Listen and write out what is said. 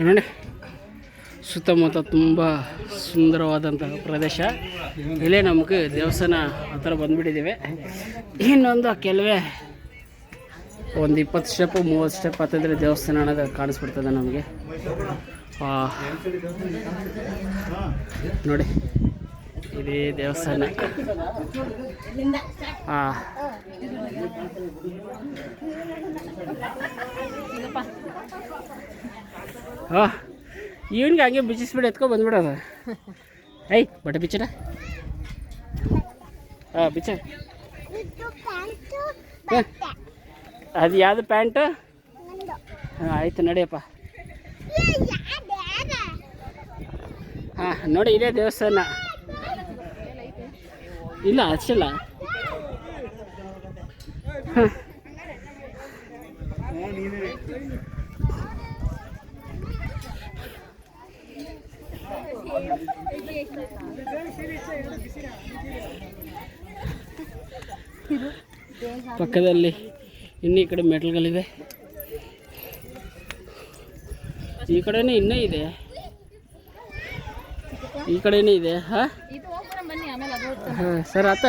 ನೋಡಿ ಸುತ್ತಮುತ್ತ ತುಂಬ ಸುಂದರವಾದಂತಹ ಪ್ರದೇಶ. ಇಲ್ಲೇ ನಮಗೆ ದೇವಸ್ಥಾನ ಹತ್ರ ಬಂದುಬಿಟ್ಟಿದ್ದೀವಿ. ಇನ್ನೊಂದು ಕೆಲವೇ ಒಂದು 20 ಸ್ಟೆಪ್ಪು 30 ಸ್ಟೆಪ್ ಹತ್ತಿದ್ರೆ ದೇವಸ್ಥಾನ ಅನ್ನೋದು ಕಾಣಿಸ್ಬಿಡ್ತದೆ ನಮಗೆ. ನೋಡಿ ಇದೇ ದೇವಸ್ಥಾನ. ಇವನಿಗೆ ಹಂಗೆ ಬಿಚ್ಚಿಸ್ಬಿಟ್ಟು ಎತ್ಕೊ ಬಂದ್ಬಿಡೋದು. ಬಟ್ಟೆ ಬಿಚ್ಚಡ ಬಿಚ್ಚ. ಅದು ಯಾವುದು ಪ್ಯಾಂಟು? ಆಯ್ತು ನಡಿಯಪ್ಪ. ನೋಡಿ ಇದೇ ದೇವಸ್ಥಾನ. ಇಲ್ಲ ಅಷ್ಟಲ್ಲ. ಪಕ್ಕದಲ್ಲಿ ಇನ್ನೂ ಈ ಕಡೆ ಮೆಟ್ಲುಗಳಿದೆ. ಈ ಕಡೆನೇ ಇನ್ನೂ ಇದೆ, ಈ ಕಡೆನೇ ಇದೆ. ಸರ್ ಆತ.